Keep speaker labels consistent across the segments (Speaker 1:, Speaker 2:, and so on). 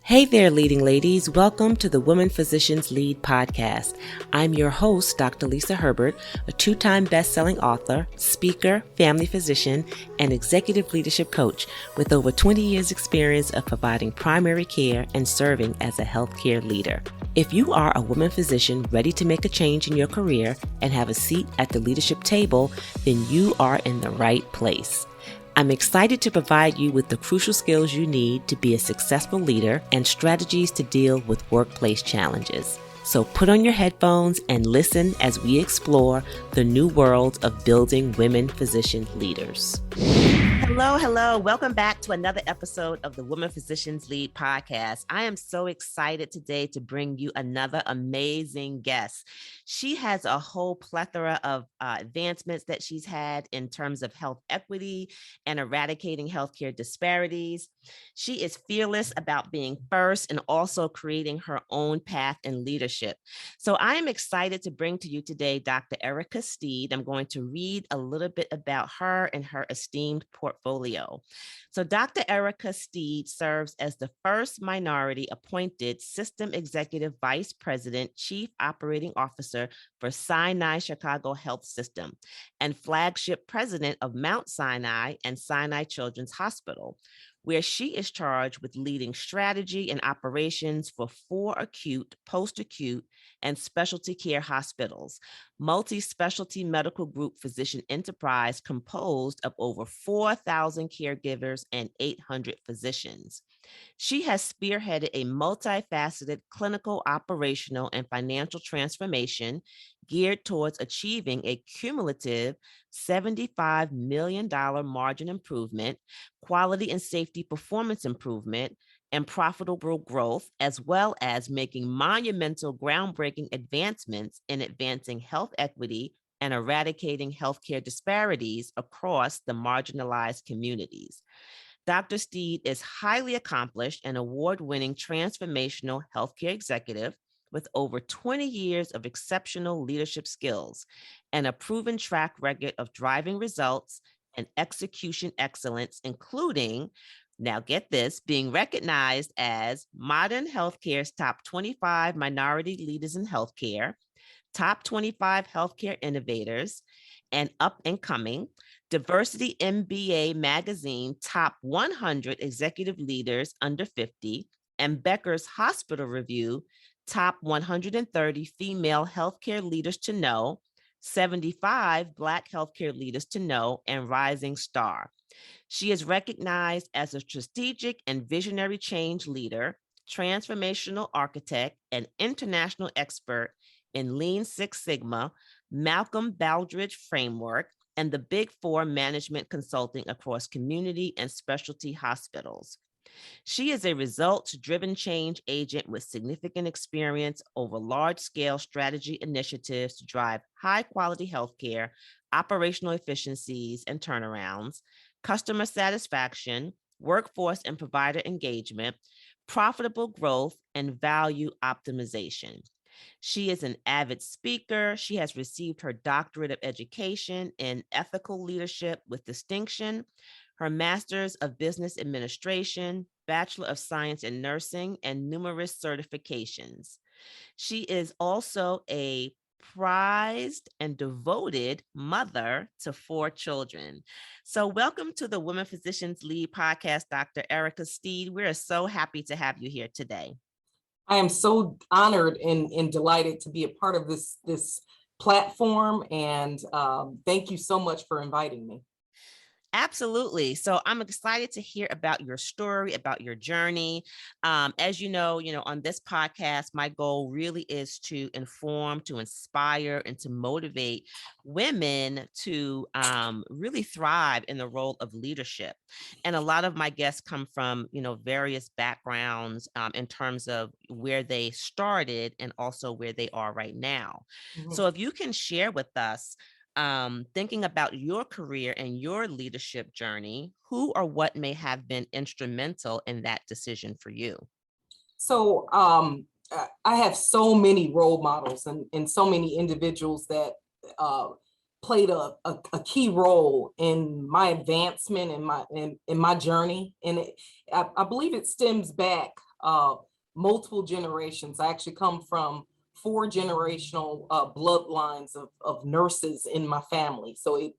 Speaker 1: Hey there, leading ladies. Welcome to the Women Physicians Lead podcast. I'm your host, Dr. Lisa Herbert, a two-time best-selling author, speaker, family physician, and executive leadership coach with over 20 years experience of providing primary care and serving as a healthcare leader. If you are a woman physician ready to make a change in your career and have a seat at the leadership table, then you are in the right place. I'm excited to provide you with the crucial skills you need to be a successful leader and strategies to deal with workplace challenges. So put on your headphones and listen as we explore the new world of building women physician leaders. Hello. Welcome back to another episode of the Women Physicians Lead podcast. I am so excited today to bring you another amazing guest. She has a whole plethora of advancements that she's had in terms of health equity and eradicating healthcare disparities. She is fearless about being first and also creating her own path in leadership. So I am excited to bring to you today Dr. Airica Steed. I'm going to read a little bit about her and her esteemed portfolio. So Dr. Airica Steed serves as the first minority appointed System Executive Vice President, Chief Operating Officer for Sinai Chicago Health System and flagship president of Mount Sinai and Sinai Children's Hospital, where she is charged with leading strategy and operations for 4 acute, post-acute, and specialty care hospitals, multi-specialty medical group physician enterprise composed of over 4,000 caregivers and 800 physicians. She has spearheaded a multifaceted clinical, operational, and financial transformation geared towards achieving a cumulative $75 million margin improvement, quality and safety performance improvement, and profitable growth, as well as making monumental groundbreaking advancements in advancing health equity and eradicating healthcare disparities across the marginalized communities. Dr. Steed is highly accomplished and award-winning transformational healthcare executive with over 20 years of exceptional leadership skills and a proven track record of driving results and execution excellence, including, now get this, being recognized as Modern Healthcare's top 25 minority leaders in healthcare, top 25 healthcare innovators, and up and coming, Diversity MBA Magazine top 100 executive leaders under 50, and Becker's Hospital Review top 130 female healthcare leaders to know, 75 Black healthcare leaders to know, and Rising Star. She is recognized as a strategic and visionary change leader, transformational architect, and international expert in Lean Six Sigma, Malcolm Baldrige framework, and the Big Four management consulting across community and specialty hospitals. She is a results-driven change agent with significant experience over large-scale strategy initiatives to drive high-quality healthcare, operational efficiencies and turnarounds, customer satisfaction, workforce and provider engagement, profitable growth, and value optimization. She is an avid speaker. She has received her doctorate of education in ethical leadership with distinction, her master's of business administration, bachelor of science in nursing, and numerous certifications. She is also a prized and devoted mother to 4 children. So welcome to the Women Physicians Lead podcast, Dr. Airica Steed. We are so happy to have you here today.
Speaker 2: I am so honored and delighted to be a part of this platform, and thank you so much for inviting me.
Speaker 1: Absolutely. So I'm excited to hear about your story, about your journey. As you know, on this podcast, my goal really is to inform, to inspire, and to motivate women to really thrive in the role of leadership. And a lot of my guests come from, various backgrounds in terms of where they started and also where they are right now.
Speaker 2: Mhm.
Speaker 1: So if you can share with us, thinking about your career and your leadership journey, who or what may have been instrumental in that decision for you?
Speaker 2: So I have so many role models and so many individuals that played a key role in my advancement and in my journey. And I believe it stems back multiple generations. I actually come from 4 generational bloodlines of nurses in my family. So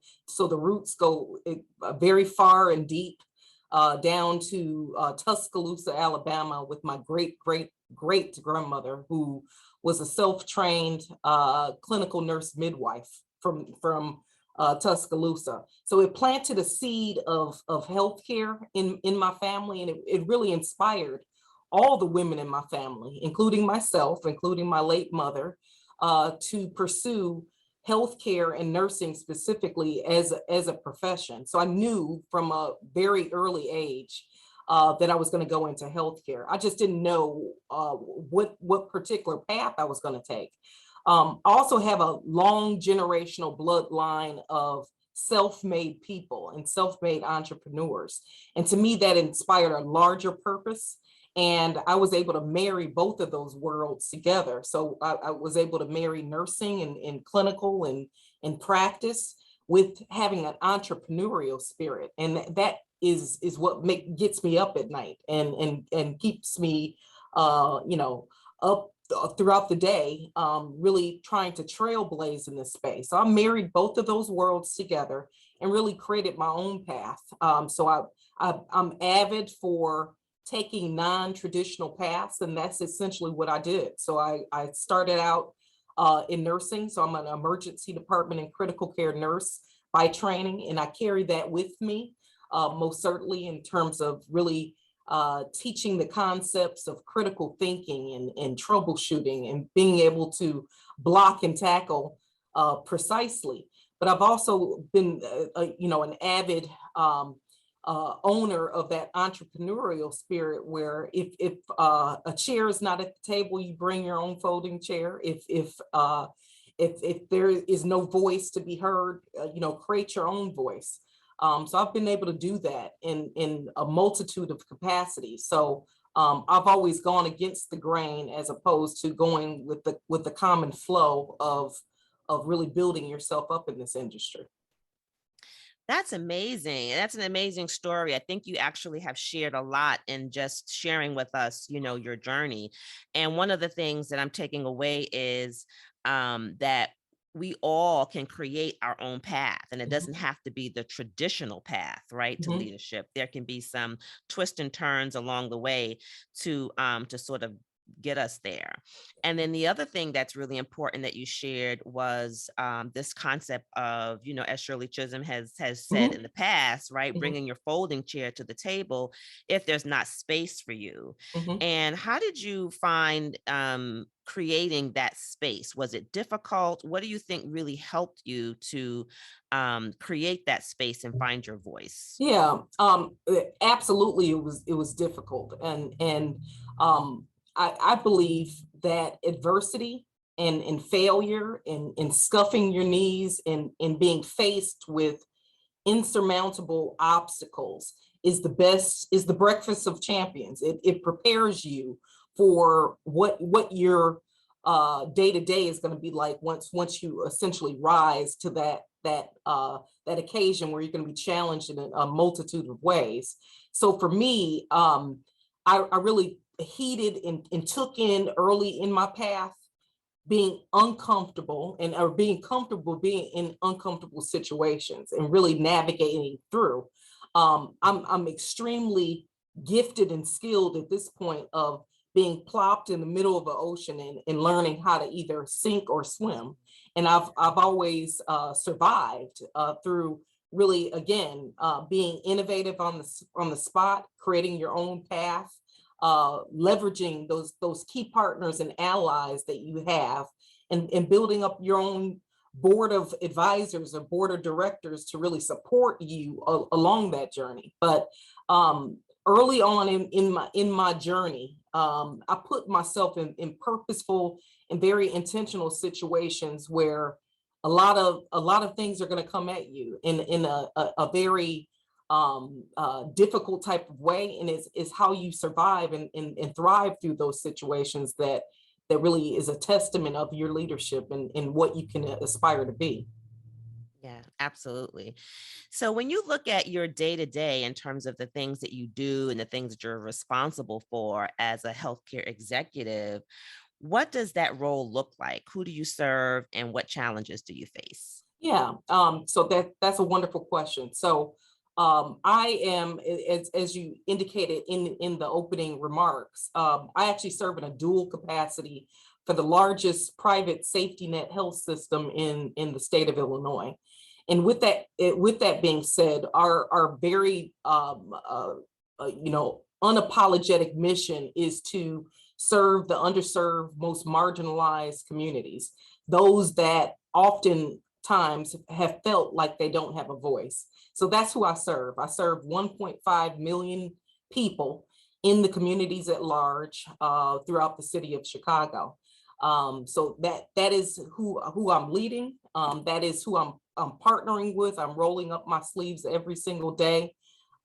Speaker 2: the roots go very far and deep, down to Tuscaloosa, Alabama, with my great grandmother, who was a self-trained clinical nurse midwife from Tuscaloosa. So it planted a seed of healthcare in my family, and it really inspired all the women in my family, including myself, including my late mother, to pursue healthcare and nursing specifically as a profession. So I knew from a very early age that I was going to go into healthcare. I just didn't know what particular path I was going to take. I also have a long generational bloodline of self-made people and self-made entrepreneurs. And to me, that inspired a larger purpose. And I was able to marry both of those worlds together. So I was able to marry nursing and clinical and practice with having an entrepreneurial spirit. And that is what gets me up at night and keeps me, up throughout the day, really trying to trailblaze in this space. So I married both of those worlds together and really created my own path. So I'm avid for taking non-traditional paths, and that's essentially what I did. So I started out in nursing. So I'm an emergency department and critical care nurse by training, and I carry that with me, most certainly, in terms of really teaching the concepts of critical thinking and troubleshooting and being able to block and tackle precisely. But I've also been, an avid owner of that entrepreneurial spirit, where if a chair is not at the table, you bring your own folding chair. If there is no voice to be heard, create your own voice. So I've been able to do that in a multitude of capacities. So I've always gone against the grain as opposed to going with the common flow of really building yourself up in this industry.
Speaker 1: That's amazing. That's an amazing story. I think you actually have shared a lot in just sharing with us, your journey. And one of the things that I'm taking away is that we all can create our own path, and it doesn't have to be the traditional path, right, to leadership. There can be some twists and turns along the way to sort of get us there. And then the other thing that's really important that you shared was this concept of, as Shirley Chisholm has said in the past, right, bringing your folding chair to the table if there's not space for you. And how did you find creating that space? Was it difficult? What do you think really helped you to create that space and find your voice?
Speaker 2: Yeah, absolutely. It was difficult, and I believe that adversity and failure and scuffing your knees and being faced with insurmountable obstacles is the breakfast of champions. It prepares you for what your day-to-day is going to be like once you essentially rise to that occasion where you're going to be challenged in a multitude of ways. So for me, I really heeded and took in early in my path being uncomfortable or being comfortable being in uncomfortable situations and really navigating through. I'm extremely gifted and skilled at this point of being plopped in the middle of the ocean and learning how to either sink or swim. And I've always survived through really, again, being innovative on the spot, creating your own path, leveraging those key partners and allies that you have, and building up your own board of advisors or board of directors to really support you along that journey. But early on in my journey, I put myself in purposeful and very intentional situations where a lot of things are going to come at you in a very difficult type of way, and is how you survive and thrive through those situations that really is a testament of your leadership and what you can aspire to be.
Speaker 1: Yeah, absolutely. So when you look at your day to day in terms of the things that you do and the things that you're responsible for as a healthcare executive, what does that role look like? Who do you serve and what challenges do you face?
Speaker 2: Yeah, so that's a wonderful question. So I am, as you indicated in the opening remarks, I actually serve in a dual capacity for the largest private safety net health system in the state of Illinois. And with that being said, our very unapologetic mission is to serve the underserved, most marginalized communities, those that often times have felt like they don't have a voice. So that's who I serve. I serve 1.5 million people in the communities at large throughout the city of Chicago. So that is who I'm leading. That is who I'm partnering with. I'm rolling up my sleeves every single day.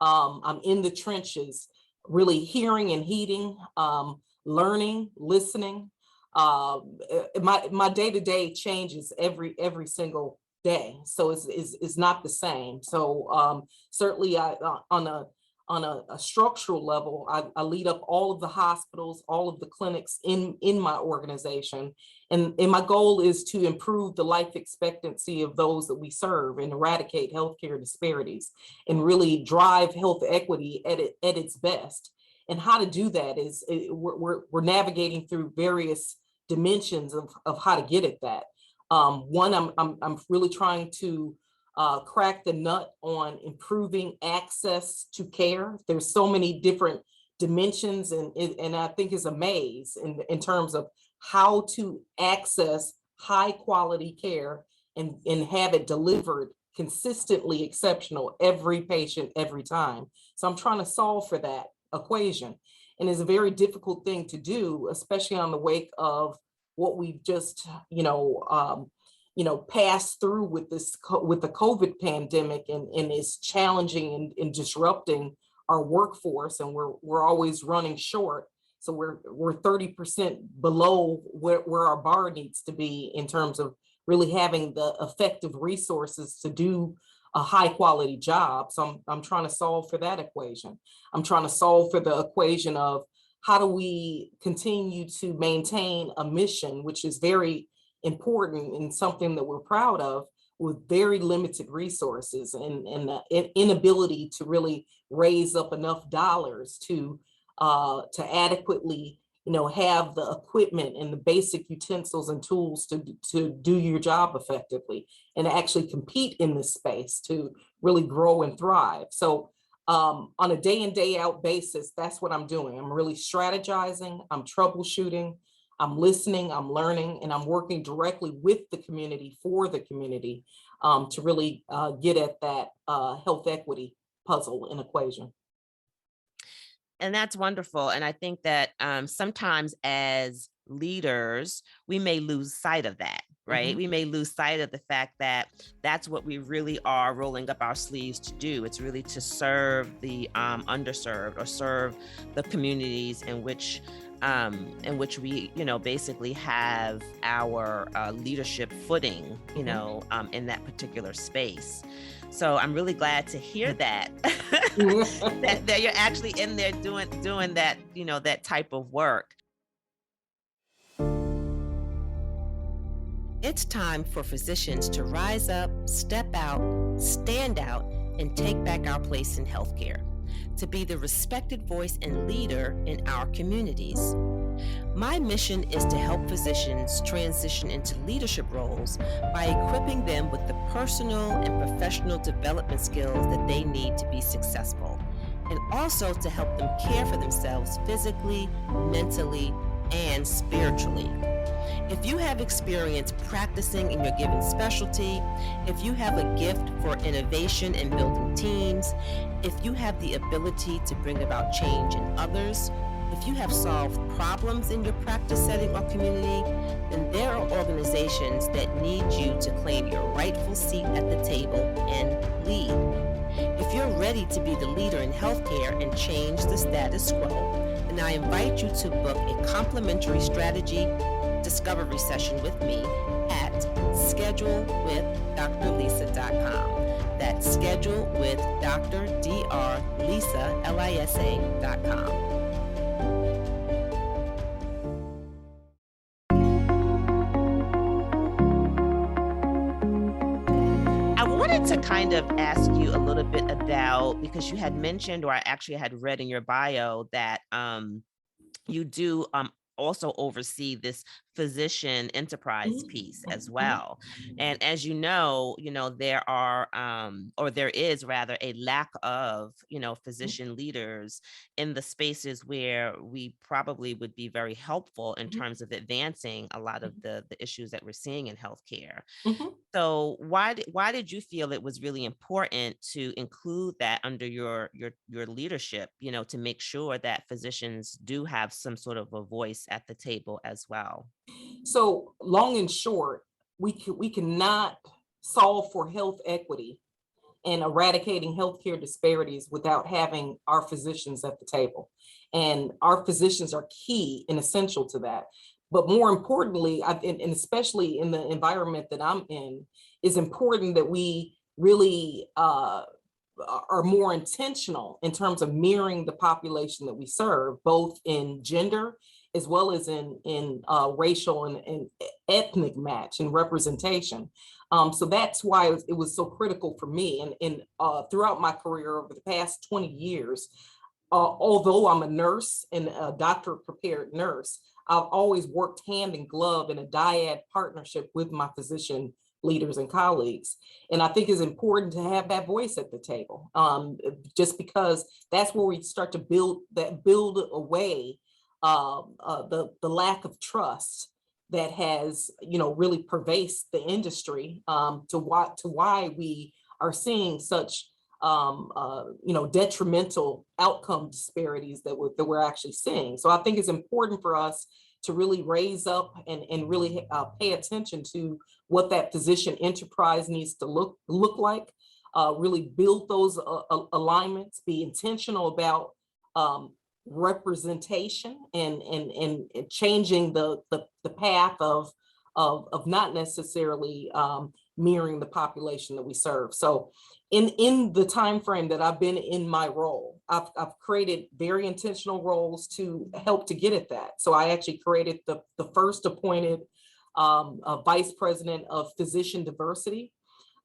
Speaker 2: I'm in the trenches, really hearing and heeding, learning, listening. My day to day changes every single day, so it's not the same. So certainly, on a structural level, I lead up all of the hospitals, all of the clinics in my organization, and my goal is to improve the life expectancy of those that we serve and eradicate healthcare disparities and really drive health equity at its best. And how to do that is we're navigating through various dimensions of how to get at that. One, I'm really trying to crack the nut on improving access to care. There's so many different dimensions, and I think it's a maze in terms of how to access high quality care and have it delivered consistently exceptional every patient every time. So I'm trying to solve for that equation. And it's a very difficult thing to do, especially on the wake of what we've just, passed through with with the COVID pandemic, and it's challenging and disrupting our workforce, and we're always running short. So we're 30% below where our bar needs to be in terms of really having the effective resources to do a high quality job. So I'm trying to solve for that equation. I'm trying to solve for the equation of how do we continue to maintain a mission, which is very important and something that we're proud of, with very limited resources and the inability to really raise up enough dollars to adequately have the equipment and the basic utensils and tools to do your job effectively and actually compete in this space to really grow and thrive. So on a day in, day out basis, that's what I'm doing. I'm really strategizing, I'm troubleshooting, I'm listening, I'm learning, and I'm working directly with the community for the community to really get at that health equity puzzle and equation.
Speaker 1: And that's wonderful. And I think that sometimes as leaders, we may lose sight of that, right?
Speaker 2: Mhm.
Speaker 1: We may lose sight of the fact that that's what we really are rolling up our sleeves to do. It's really to serve the underserved or serve the communities in which we, basically have our leadership footing, in that particular space. So I'm really glad to hear that, that you're actually in there doing that, that type of work. It's time for physicians to rise up, step out, stand out, and take back our place in healthcare, to be the respected voice and leader in our communities. My mission is to help physicians transition into leadership roles by equipping them with the personal and professional development skills that they need to be successful, and also to help them care for themselves physically, mentally, and spiritually. If you have experience practicing in your given specialty, if you have a gift for innovation and building teams, if you have the ability to bring about change in others, if you have solved problems in your practice setting or community, then there are organizations that need you to claim your rightful seat at the table and lead. If you're ready to be the leader in healthcare and change the status quo, then I invite you to book a complimentary strategy discovery session with me at schedulewithdrlisa.com. That's schedulewithdrlisa.com. I wanted to kind of ask you a little bit about, because you had mentioned, or I actually had read in your bio that you do also oversee this physician enterprise piece as well. And as you know, there are or there is rather a lack of, physician leaders in the spaces where we probably would be very helpful in terms of advancing a lot of the issues that we're seeing in healthcare. So why did you feel it was really important to include that under your leadership, to make sure that physicians do have some sort of a voice at the table as well?
Speaker 2: So long and short, we cannot solve for health equity and eradicating healthcare disparities without having our physicians at the table. And our physicians are key and essential to that. But more importantly, and especially in the environment that I'm in, is important that we really are more intentional in terms of mirroring the population that we serve, both in gender as well as in racial and ethnic match and representation. So that's why it was so critical for me. And throughout my career over the past 20 years, although I'm a nurse and a doctor prepared nurse, I've always worked hand in glove in a dyad partnership with my physician leaders and colleagues. And I think it's important to have that voice at the table, just because that's where we start to build away the lack of trust that has, really pervased the industry, to why we are seeing such detrimental outcome disparities that we're actually seeing. So I think it's important for us to really raise up and really pay attention to what that physician enterprise needs to look like, really build those alignments, be intentional about representation and changing the path of not necessarily mirroring the population that we serve. So in the time frame that I've been in my role, I've created very intentional roles to help to get at that. So I actually created the first appointed vice president of physician diversity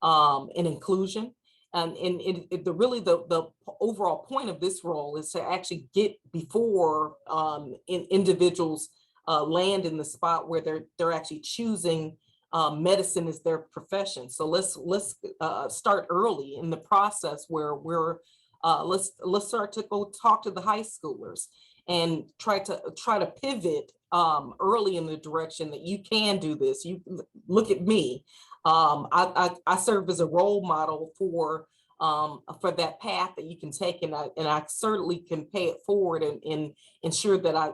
Speaker 2: and inclusion. And the overall point of this role is to actually get before individuals land in the spot where they're actually choosing medicine as their profession. So let's start early in the process where let's start to go talk to the high schoolers and try to pivot early in the direction that you can do this. You look at me. I serve as a role model for that path that you can take, and I certainly can pay it forward and ensure that I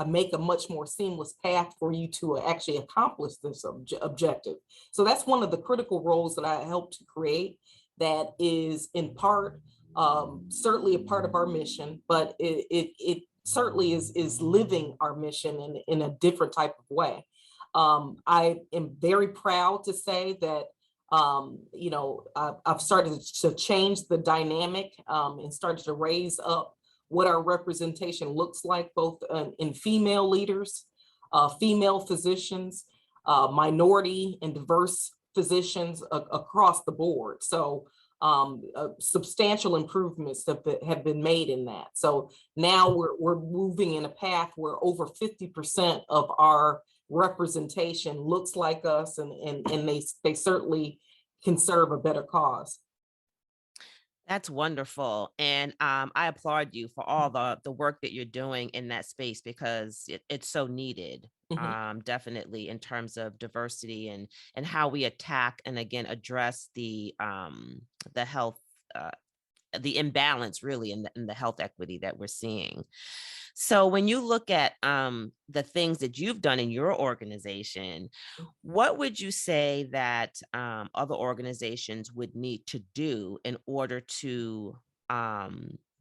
Speaker 2: make a much more seamless path for you to actually accomplish this objective. So that's one of the critical roles that I helped to create, that is in part certainly a part of our mission, but it certainly is living our mission in a different type of way. I am very proud to say that I've started to change the dynamic and started to raise up what our representation looks like, both in female leaders, female physicians, minority and diverse physicians across the board. So substantial improvements have been made in that. So now we're moving in a path where over 50% of our representation looks like us, and they certainly can serve a better cause.
Speaker 1: That's wonderful. And I applaud you for all the work that you're doing in that space, because it's so needed.
Speaker 2: Mhm.
Speaker 1: Definitely in terms of diversity and how we attack and again address the health the imbalance really in the health equity that we're seeing. So when you look at the things that you've done in your organization, what would you say that other organizations would need to do in order to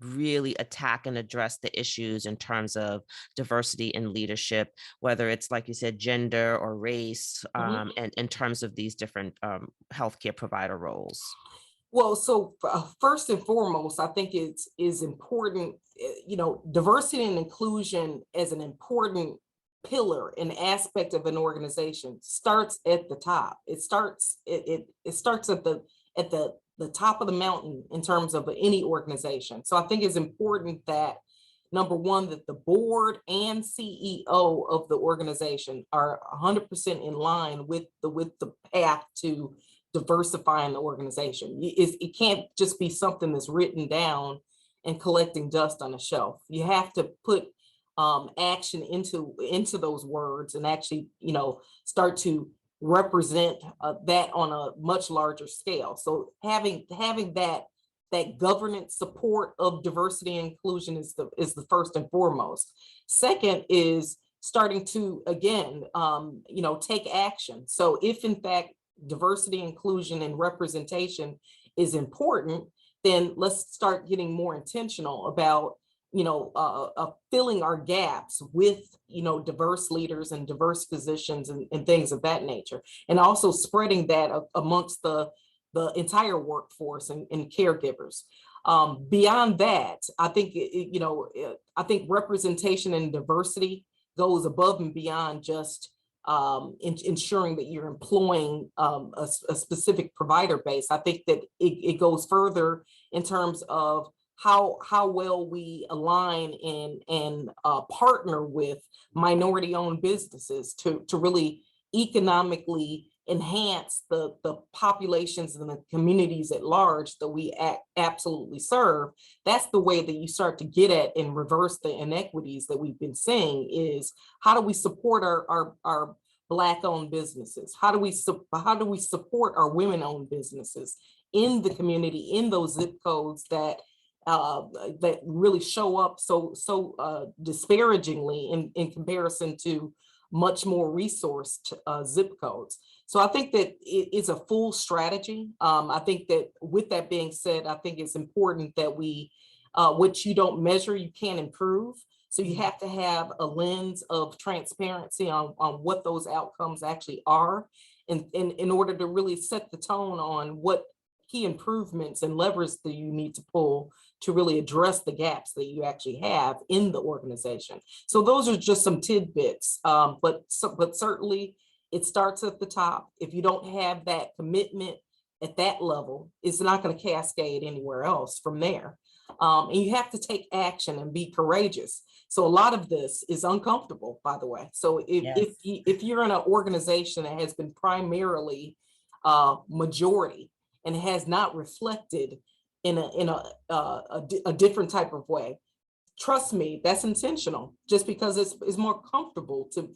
Speaker 1: really attack and address the issues in terms of diversity in leadership, whether it's, like you said, gender or race,
Speaker 2: Mhm.
Speaker 1: and in terms of these different healthcare provider roles?
Speaker 2: Well, so first and foremost, I think it's is important, diversity and inclusion as an important pillar and aspect of an organization starts at the top. It starts at the top of the mountain in terms of any organization. So I think it's important that number one, that the board and CEO of the organization are 100% in line with the path to diversifying the organization. It can't just be something that's written down and collecting dust on a shelf. You have to put action into those words and actually, start to represent that on a much larger scale. So having that governance support of diversity and inclusion is the first and foremost. Second is starting to, again, take action. So if in fact diversity, inclusion, and representation is important, then let's start getting more intentional about filling our gaps with diverse leaders and diverse positions and things of that nature, and also spreading that amongst the entire workforce and caregivers. Beyond that, I think I think representation and diversity goes above and beyond just ensuring that you're employing a specific provider base. I think that it goes further in terms of how well we align and partner with minority-owned businesses to really economically enhance the populations and the communities at large that we absolutely serve. That's the way that you start to get at and reverse the inequities that we've been seeing. Is how do we support our Black-owned businesses? How do we support our women-owned businesses in the community, in those zip codes that really show up so disparagingly in comparison to much more resourced zip codes? So I think that it's a full strategy. I think that with that being said, I think it's important that what you don't measure, you can't improve. So you have to have a lens of transparency on what those outcomes actually are, and in order to really set the tone on what key improvements and levers that you need to pull to really address the gaps that you actually have in the organization. So those are just some tidbits, but certainly it starts at the top. If you don't have that commitment at that level, it's not going to cascade anywhere else from there. And you have to take action and be courageous. So a lot of this is uncomfortable, by the way. So if you're in an organization that has been primarily majority and has not reflected in a different type of way, trust me, that's intentional, just because it's more comfortable to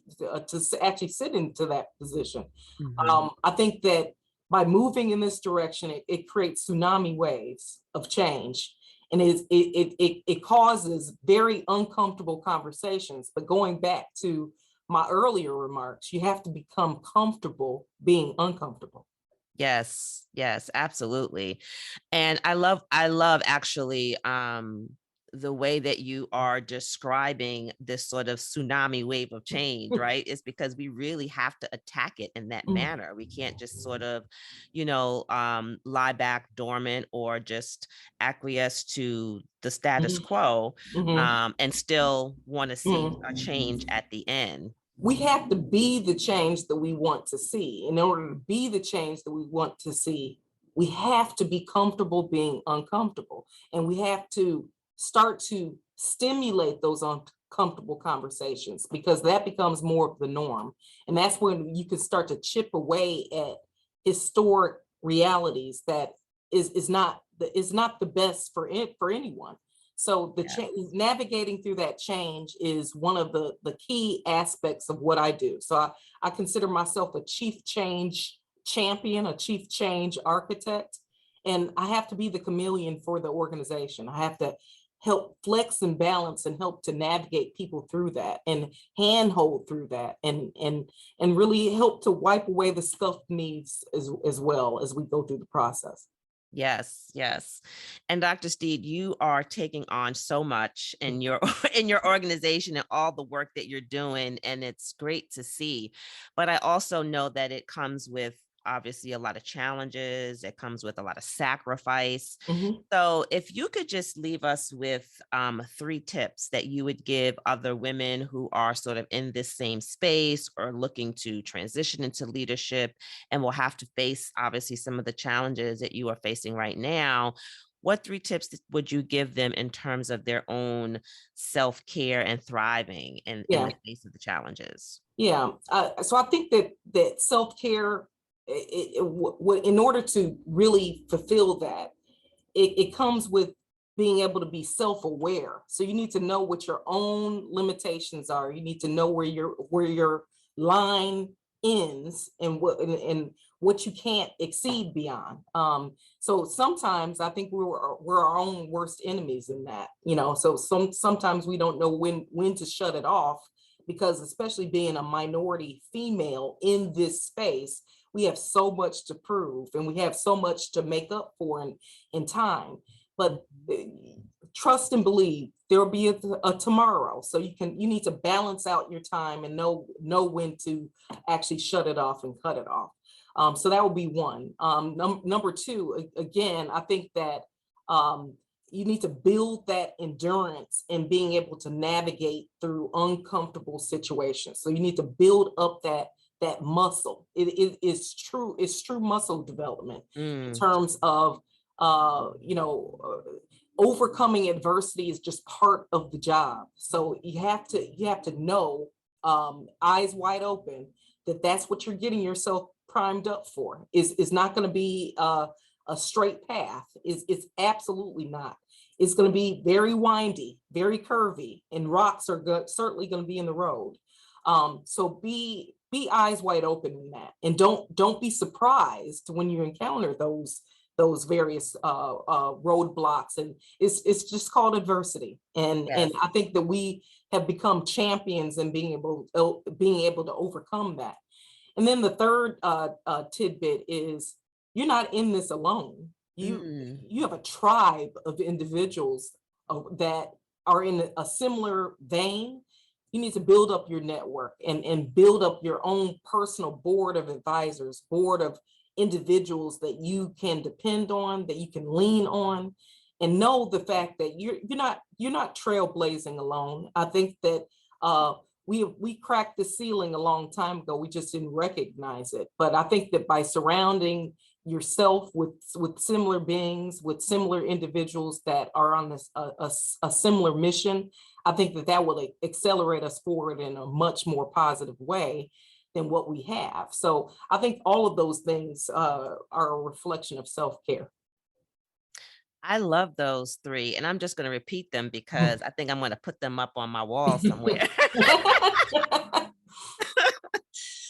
Speaker 2: actually sit into that position.
Speaker 1: Mhm.
Speaker 2: I think that by moving in this direction, it creates tsunami waves of change, and it causes very uncomfortable conversations. But going back to my earlier remarks, you have to become comfortable being uncomfortable.
Speaker 1: Yes, yes, absolutely. And I love actually the way that you are describing this sort of tsunami wave of change, right? It's because we really have to attack it in that
Speaker 2: Mm,
Speaker 1: manner. We can't just sort of, lie back dormant or just acquiesce to the status
Speaker 2: mhm,
Speaker 1: quo,
Speaker 2: mhm,
Speaker 1: and still want to see a
Speaker 2: mhm.
Speaker 1: change at the end.
Speaker 2: We have to be the change that we want to see. In order to be the change that we want to see, we have to be comfortable being uncomfortable. And we have to start to stimulate those uncomfortable conversations, because that becomes more of the norm. And that's when you can start to chip away at historic realities that is not the best for anyone. So
Speaker 1: Yeah.
Speaker 2: navigating through that change is one of the key aspects of what I do. So I consider myself a chief change champion, a chief change architect, and I have to be the chameleon for the organization. I have to help flex and balance and help to navigate people through that and handhold through that, and really help to wipe away the scuffed knees as well as we go through the process.
Speaker 1: Yes, yes. And Dr. Steed, you are taking on so much in your in your organization and all the work that you're doing, and it's great to see. But I also know that it comes with obviously a lot of challenges. It comes with a lot of sacrifice.
Speaker 2: Mhm.
Speaker 1: So if you could just leave us with 3 tips that you would give other women who are sort of in this same space or looking to transition into leadership and will have to face obviously some of the challenges that you are facing right now, what 3 tips would you give them in terms of their own self-care and thriving in
Speaker 2: Yeah.
Speaker 1: the face of the challenges?
Speaker 2: Yeah. So I think that self-care, in order to really fulfill that, it comes with being able to be self-aware. So you need to know what your own limitations are. You need to know where your line ends and what you can't exceed beyond. So sometimes I think we're our own worst enemies in that, so sometimes we don't know when to shut it off, because especially being a minority female in this space, we have so much to prove and we have so much to make up for in time. But trust and believe there will be a tomorrow. So you need to balance out your time and know when to actually shut it off and cut it off. So that would be one. Number two, again, I think that you need to build that endurance and being able to navigate through uncomfortable situations. So you need to build up that muscle. It's true muscle development in
Speaker 1: Mm,
Speaker 2: terms of overcoming adversity is just part of the job. So you have to know, eyes wide open, that that's what you're getting yourself primed up for. Is not going to be a straight path. It's absolutely not. It's going to be very windy, very curvy, and rocks are certainly going to be in the road. So be eyes wide open in that, and don't be surprised when you encounter those various roadblocks, and it's just called adversity. And
Speaker 1: yes.
Speaker 2: I think that we have become champions in being able to overcome that. And then the third tidbit is, you're not in this alone.
Speaker 1: Mm,
Speaker 2: You have a tribe of individuals that are in a similar vein. You need to build up your network and build up your own personal board of advisors, board of individuals that you can depend on, that you can lean on, and know the fact that you're not trailblazing alone. I think that we cracked the ceiling a long time ago. We just didn't recognize it. But I think that by surrounding yourself with similar beings, with similar individuals that are on this a similar mission, I think that will accelerate us forward in a much more positive way than what we have. So I think all of those things are a reflection of self-care.
Speaker 1: I love those 3, and I'm just going to repeat them because I think I'm going to put them up on my wall somewhere.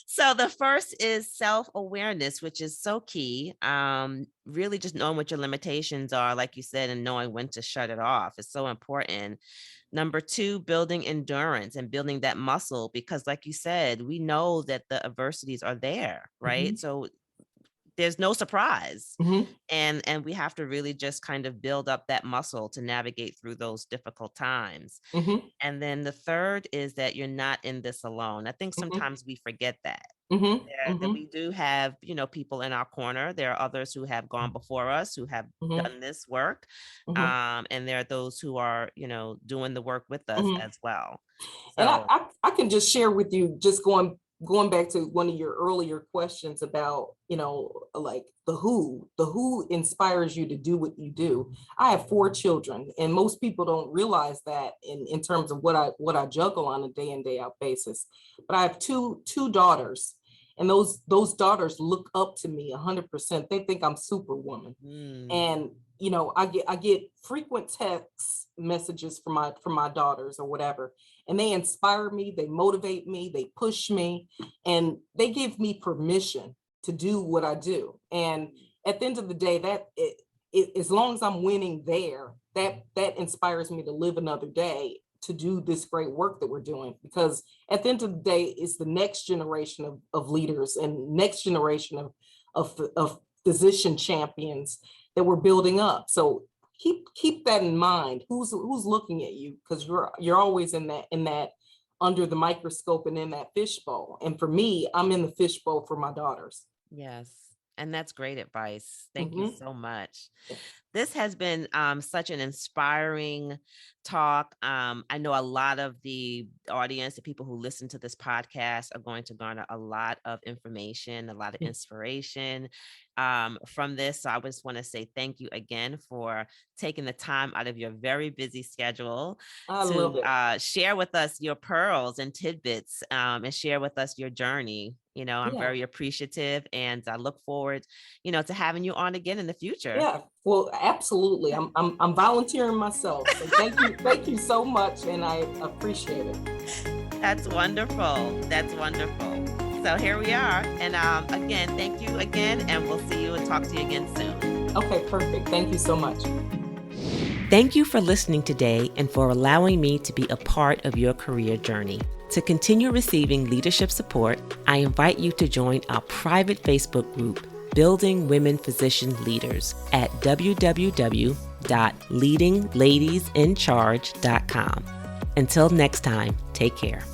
Speaker 1: So the first is self-awareness, which is so key. Really just knowing what your limitations are, like you said, and knowing when to shut it off is so important. Number 2, building endurance and building that muscle, because like you said, we know that the adversities are there, right?
Speaker 2: Mhm,
Speaker 1: So there's no surprise.
Speaker 2: mhm,
Speaker 1: And we have to really just kind of build up that muscle to navigate through those difficult times.
Speaker 2: mhm,
Speaker 1: And then the third is that you're not in this alone. I think
Speaker 2: mhm,
Speaker 1: sometimes we forget that
Speaker 2: mhm,
Speaker 1: that
Speaker 2: mhm,
Speaker 1: we do have, people in our corner. There are others who have gone before us, who have
Speaker 2: mhm,
Speaker 1: done this work.
Speaker 2: mhm,
Speaker 1: And there are those who are, doing the work with us
Speaker 2: mhm.
Speaker 1: as well.
Speaker 2: And
Speaker 1: So,
Speaker 2: I can just share with you, just going back to one of your earlier questions about, like the who inspires you to do what you do. I have 4 children, and most people don't realize that in terms of what I juggle on a day in, day out basis. But I have two daughters, and those daughters look up to me 100%. They think I'm superwoman.
Speaker 1: mm,
Speaker 2: And I get frequent text messages from my daughters or whatever, and they inspire me, they motivate me, they push me, and they give me permission to do what I do. And at the end of the day, as long as I'm winning there, that inspires me to live another day to do this great work that we're doing. Because at the end of the day, it's the next generation of leaders and next generation of physician champions that we're building up. So keep that in mind. Who's looking at you? Because you're always in that under the microscope and in that fishbowl. And for me, I'm in the fishbowl for my daughters.
Speaker 1: Yes. And that's great advice. Thank you
Speaker 2: Mhm.
Speaker 1: so much. This has been such an inspiring talk. I know a lot of the audience, the people who listen to this podcast, are going to garner a lot of information, a lot of inspiration from this. So I just want to say thank you again for taking the time out of your very busy schedule
Speaker 2: I love
Speaker 1: to
Speaker 2: it.
Speaker 1: share with us your pearls and tidbits and share with us your journey. I'm
Speaker 2: Yeah.
Speaker 1: very appreciative, and I look forward, to having you on again in the future.
Speaker 2: Yeah. Well, absolutely. I'm volunteering myself. So thank you so much, and I appreciate it.
Speaker 1: That's wonderful. That's wonderful. So here we are. And again, thank you again, and we'll see you and talk to you again soon.
Speaker 2: Okay, perfect. Thank you so much.
Speaker 1: Thank you for listening today and for allowing me to be a part of your career journey. To continue receiving leadership support, I invite you to join our private Facebook group, Building Women Physician Leaders, at www.leadingladiesincharge.com. Until next time, take care.